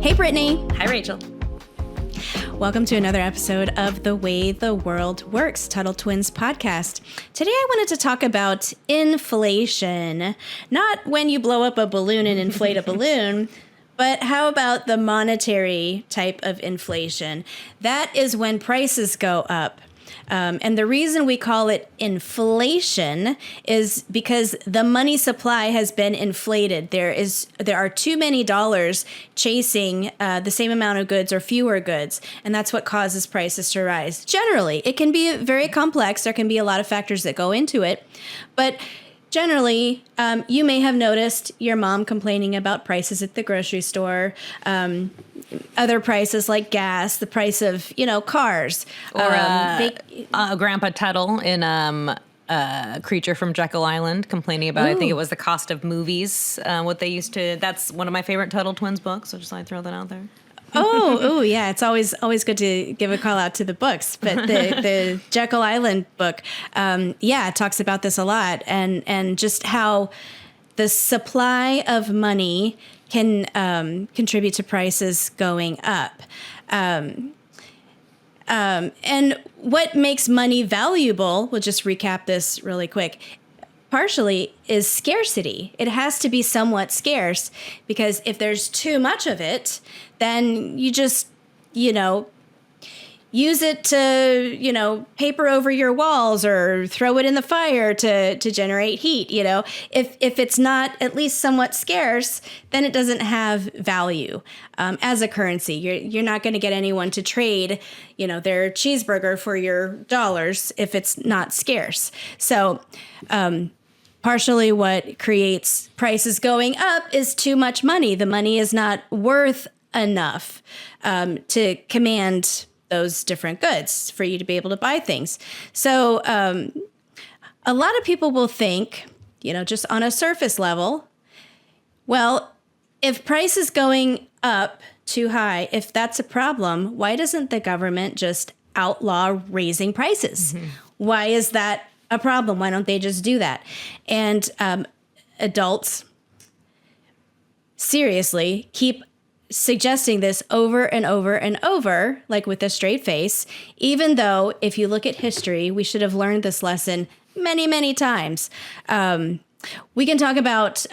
Hey, Brittany. Hi, Rachel. Welcome to another episode of The Way the World Works, Tuttle Twins podcast. Today I wanted to talk about inflation. Not when you blow up a balloon and inflate a balloon, but how about the monetary type of inflation? That is when prices go up. And the reason we call it inflation is because the money supply has been inflated. There are too many dollars chasing the same amount of goods or fewer goods, and that's what causes prices to rise. Generally, it can be very complex. There can be a lot of factors that go into it, but generally, you may have noticed your mom complaining about prices at the grocery store, other prices like gas, the price of, cars. Or Grandpa Tuttle in Creature from Jekyll Island complaining about, I think it was the cost of movies, what they used to, that's one of my favorite Tuttle Twins books, so just thought I'd throw that out there. Yeah. It's always good to give a call out to the books. But the Jekyll Island book, it talks about this a lot and just how the supply of money can contribute to prices going up. And what makes money valuable, we'll just recap this really quick, partially is scarcity. It has to be somewhat scarce because if there's too much of it, then you just, use it to, paper over your walls or throw it in the fire to generate heat. If it's not at least somewhat scarce, then it doesn't have value as a currency. You're not going to get anyone to trade, their cheeseburger for your dollars if it's not scarce. So, partially what creates prices going up is too much money. The money is not worth enough to command those different goods for you to be able to buy things. So a lot of people will think, just on a surface level, well, if price is going up too high, if that's a problem, why doesn't the government just outlaw raising prices? Mm-hmm. Why is that a problem? Why don't they just do that? And adults seriously keep suggesting this over and over and over, like with a straight face, even though if you look at history, we should have learned this lesson many, many times. We can talk about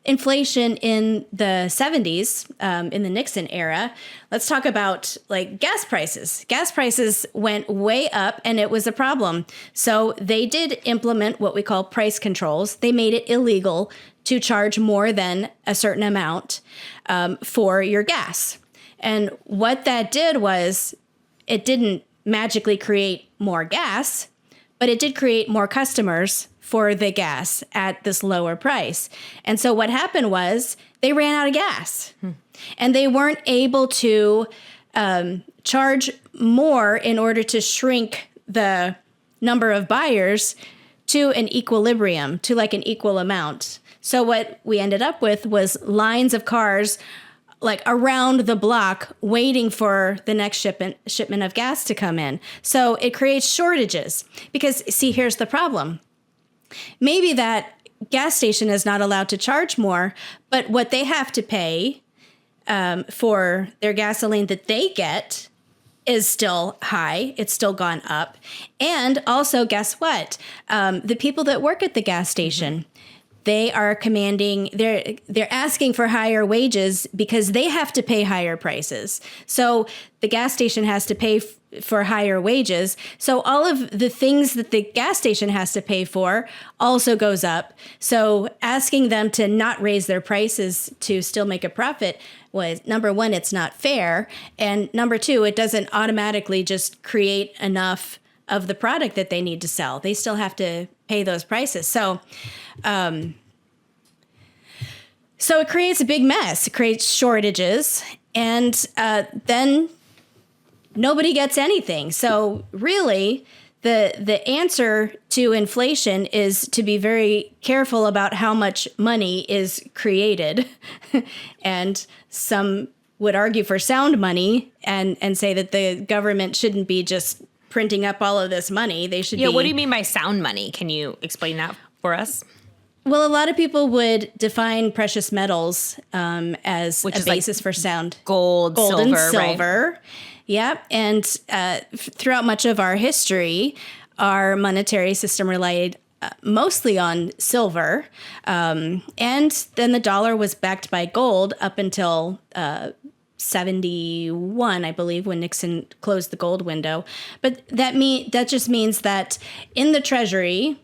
inflation in the 70s, in the Nixon era. Let's talk about gas prices. Gas prices went way up and it was a problem. So they did implement what we call price controls. They made it illegal to charge more than a certain amount for your gas. And what that did was it didn't magically create more gas, but it did create more customers for the gas at this lower price. And so what happened was they ran out of gas and they weren't able to charge more in order to shrink the number of buyers to an equilibrium, to an equal amount. So what we ended up with was lines of cars around the block waiting for the next shipment of gas to come in. So it creates shortages because, see, here's the problem. Maybe that gas station is not allowed to charge more, but what they have to pay for their gasoline that they get is still high. It's still gone up. And also, guess what? The people that work at the gas station, they are commanding, they're asking for higher wages because they have to pay higher prices. So the gas station has to pay for higher wages. So all of the things that the gas station has to pay for also goes up. So asking them to not raise their prices to still make a profit was, number one, it's not fair. And number two, it doesn't automatically just create enough of the product that they need to sell. They still have to pay those prices. So it creates a big mess. It creates shortages, and then nobody gets anything. So really, the answer to inflation is to be very careful about how much money is created. And some would argue for sound money and say that the government shouldn't be just printing up all of this money. They should be... What do you mean by sound money? Can you explain that for us? Well, a lot of people would define precious metals as Which a is like basis for sound. Gold, Gold silver, and silver. Yeah. And throughout much of our history, our monetary system relied mostly on silver. And then the dollar was backed by gold up until 71, I believe, when Nixon closed the gold window. But that just means that in the Treasury,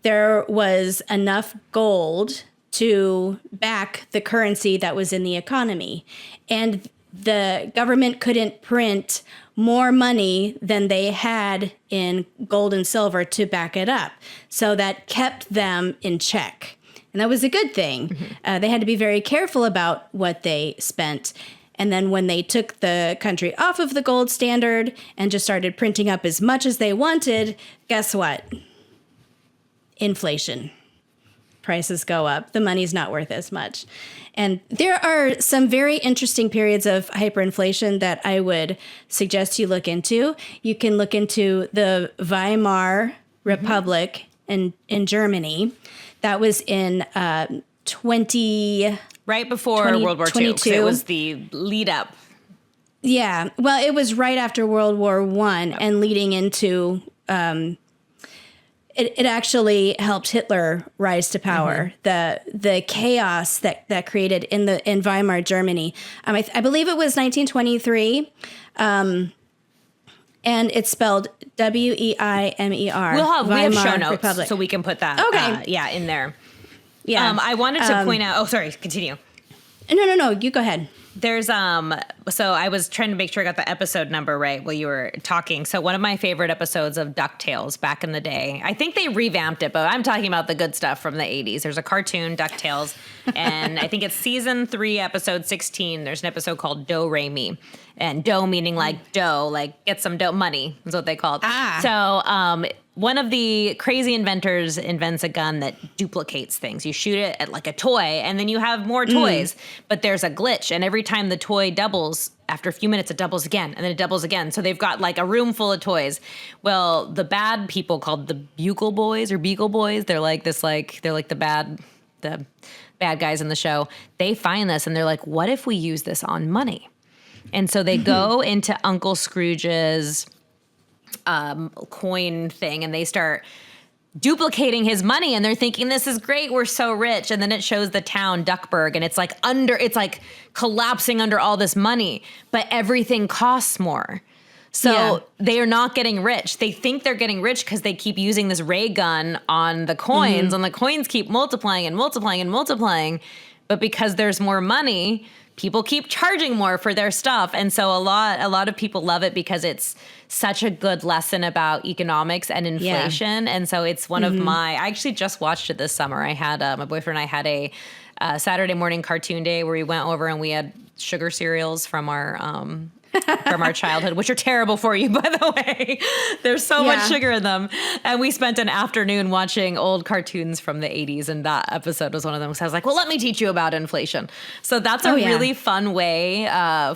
there was enough gold to back the currency that was in the economy. And the government couldn't print more money than they had in gold and silver to back it up. So that kept them in check. And that was a good thing. They had to be very careful about what they spent. And then when they took the country off of the gold standard and just started printing up as much as they wanted, guess what? Inflation. Prices go up. The money's not worth as much. And there are some very interesting periods of hyperinflation that I would suggest you look into. You can look into the Weimar Republic in Germany. That was in 20... Right before World War II, 'cause it was the lead up. Yeah. Well, it was right after World War I and leading into... It actually helped Hitler rise to power. The chaos that created in Weimar Germany. I believe it was 1923, and it's spelled Weimer. We have show notes, Republic. so we can put that. Okay. In there. Yeah. I wanted to point out. Oh, sorry. Continue. No. You go ahead. There's so I was trying to make sure I got the episode number right while you were talking. So one of my favorite episodes of DuckTales back in the day, I think they revamped it, but I'm talking about the good stuff from the 80s. There's a cartoon, DuckTales, and I think it's season 3, episode 16. There's an episode called Do Re Mi. And dough meaning like dough, like get some dough, money is what they call it. So one of the crazy inventors invents a gun that duplicates things. You shoot it at like a toy and then you have more toys, but there's a glitch. And every time the toy doubles, after a few minutes, it doubles again and then it doubles again. So they've got like a room full of toys. Well, the bad people called the Bugle Boys or Beagle Boys, they're like the bad guys in the show. They find this and they're like, what if we use this on money? And so they go into Uncle Scrooge's coin thing and they start duplicating his money and they're thinking, this is great, we're so rich. And then it shows the town Duckburg and it's like collapsing under all this money, but everything costs more. So they are not getting rich. They think they're getting rich because they keep using this ray gun on the coins and the coins keep multiplying and multiplying and multiplying. But because there's more money, people keep charging more for their stuff. And so a lot of people love it because it's such a good lesson about economics and inflation. And so it's one of I actually just watched it this summer. I had, my boyfriend and I had a Saturday morning cartoon day where we went over and we had sugar cereals from our childhood, which are terrible for you, by the way. There's so much sugar in them. And we spent an afternoon watching old cartoons from the 80s, and that episode was one of them. So I was like, well, let me teach you about inflation. So that's a really fun way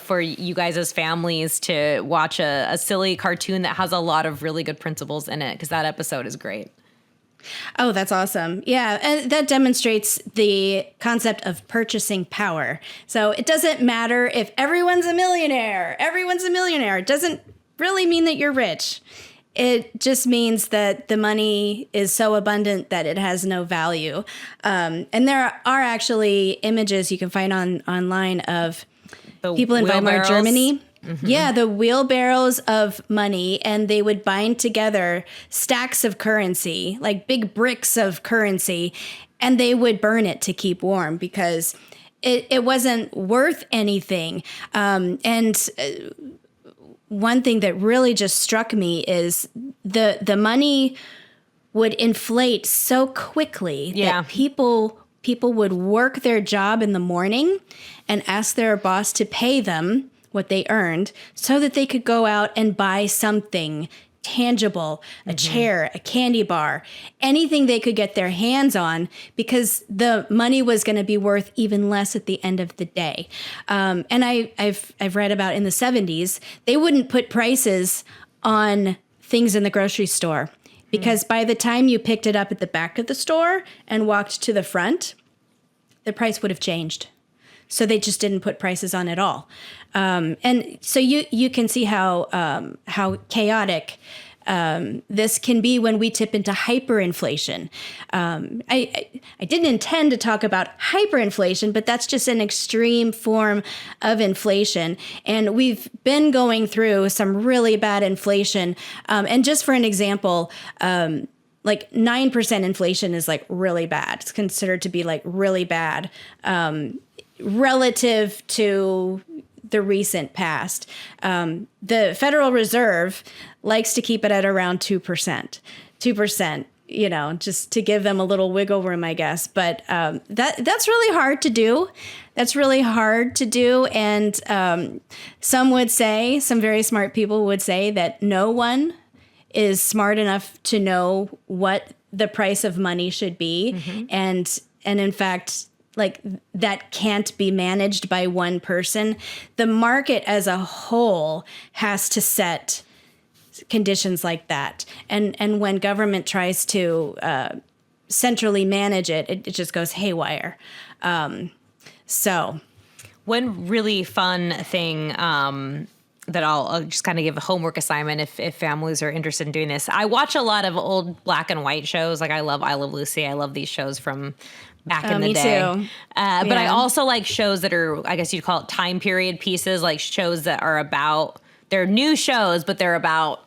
for you guys as families to watch a silly cartoon that has a lot of really good principles in it, because that episode is great. Oh, that's awesome. Yeah, and that demonstrates the concept of purchasing power. So it doesn't matter if everyone's a millionaire. It doesn't really mean that you're rich. It just means that the money is so abundant that it has no value. And there are actually images you can find online of people in Weimar Germany. Yeah, the wheelbarrows of money, and they would bind together stacks of currency, like big bricks of currency, and they would burn it to keep warm because it wasn't worth anything. And one thing that really just struck me is the money would inflate so quickly that people would work their job in the morning and ask their boss to pay them what they earned so that they could go out and buy something tangible, a chair, a candy bar, anything they could get their hands on, because the money was going to be worth even less at the end of the day. And I've read about in the 70s, they wouldn't put prices on things in the grocery store because by the time you picked it up at the back of the store and walked to the front, the price would have changed. So they just didn't put prices on at all. And so you can see how chaotic this can be when we tip into hyperinflation. I didn't intend to talk about hyperinflation, but that's just an extreme form of inflation. And we've been going through some really bad inflation. And just for an example, like 9% inflation is like really bad. It's considered to be like really bad relative to the recent past. The Federal Reserve likes to keep it at around 2%. 2%, just to give them a little wiggle room, I guess. But that's really hard to do. That's really hard to do. And some very smart people would say that no one is smart enough to know what the price of money should be. Mm-hmm. And in fact, like that can't be managed by one person. The market as a whole has to set conditions like that. And when government tries to centrally manage it, it just goes haywire. So one really fun thing that I'll just kind of give a homework assignment if families are interested in doing this. I watch a lot of old black and white shows. Like I love Lucy. I love these shows from back in the day. Me too. But I also like shows that are, I guess you'd call it time period pieces, like shows that are about, they're new shows, but they're about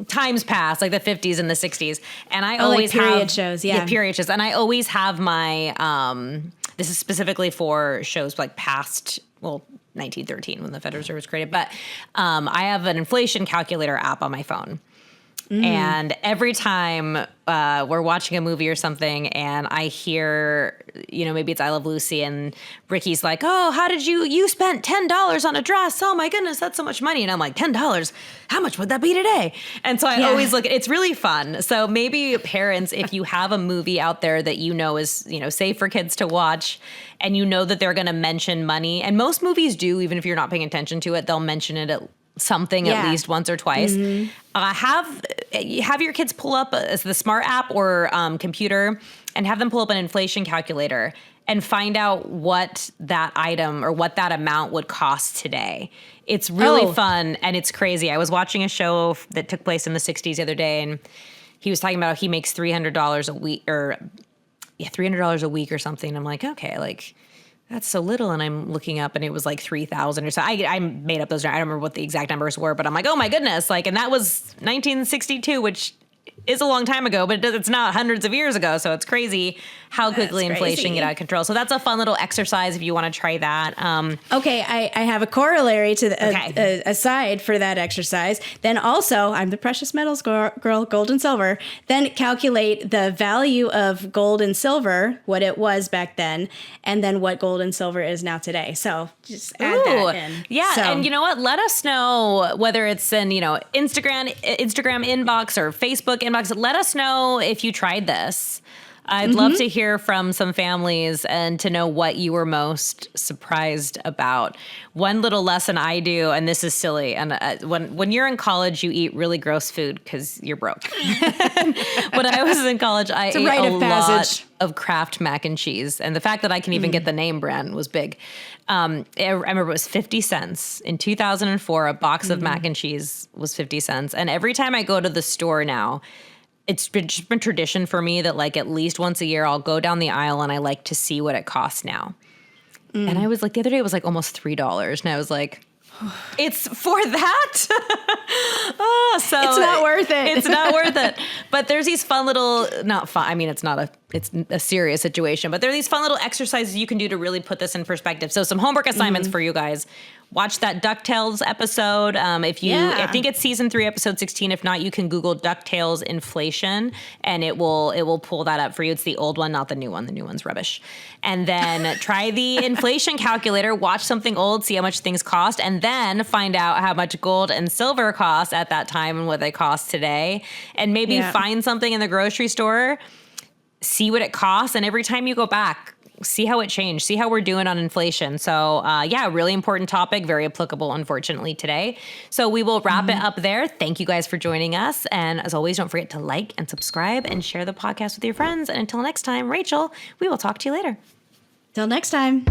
times past, like the 50s and the 60s. And I always like period have shows, yeah, period shows. And I always have my this is specifically for shows like past, 1913 when the Federal Reserve was created. But I have an inflation calculator app on my phone. And every time we're watching a movie or something and I hear, maybe it's I Love Lucy and Ricky's like, oh, how did you spent $10 on a dress? Oh my goodness, that's so much money. And I'm like, $10? How much would that be today? And so I always look, it's really fun. So maybe parents, if you have a movie out there that is, safe for kids to watch and that they're going to mention money. And most movies do, even if you're not paying attention to it, they'll mention it at least once or twice. Mm-hmm. Have your kids pull up the smart app or computer and have them pull up an inflation calculator and find out what that item or what that amount would cost today. It's really fun and it's crazy. I was watching a show that took place in the 60s the other day, and he was talking about how he makes $300 a week $300 a week or something. I'm like, okay, like that's so little. And I'm looking up and it was like 3,000 or so. I made up those. I don't remember what the exact numbers were, but I'm like, oh my goodness. Like, and that was 1962, which is a long time ago, but it's not hundreds of years ago. So it's crazy how quickly inflation get out of control. So that's a fun little exercise if you want to try that. Okay, I have a corollary to aside for that exercise. Then also, I'm the precious metals girl, gold and silver. Then calculate the value of gold and silver, what it was back then, and then what gold and silver is now today. So just add that in. Yeah, so. And you know what? Let us know whether it's in Instagram inbox or Facebook inbox. Let us know if you tried this. I'd love to hear from some families and to know what you were most surprised about. One little lesson I do, and this is silly, and when you're in college, you eat really gross food because you're broke. When I was in college, I ate a lot of Kraft mac and cheese, and the fact that I can even get the name brand was big. I remember it was 50 cents. In 2004, a box of mac and cheese was 50 cents. And every time I go to the store now, it's just been tradition for me that like at least once a year I'll go down the aisle and I like to see what it costs now. And I was like, the other day it was like almost $3. And I was like, it's for that? So it's not worth it. It's not worth it. But there's these fun little, not fun, I mean, it's a serious situation, but there are these fun little exercises you can do to really put this in perspective. So some homework assignments for you guys. Watch that DuckTales episode. I think it's season 3, episode 16. If not, you can Google DuckTales inflation and it will pull that up for you. It's the old one, not the new one. The new one's rubbish. And then try the inflation calculator, watch something old, see how much things cost, and then find out how much gold and silver cost at that time and what they cost today. And maybe find something in the grocery store, see what it costs. And every time you go back, see how it changed, see how we're doing on inflation. So yeah, really important topic, very applicable, unfortunately, today. So we will wrap it up there. Thank you guys for joining us. And as always, don't forget to like and subscribe and share the podcast with your friends. And until next time, Rachel, we will talk to you later. Till next time.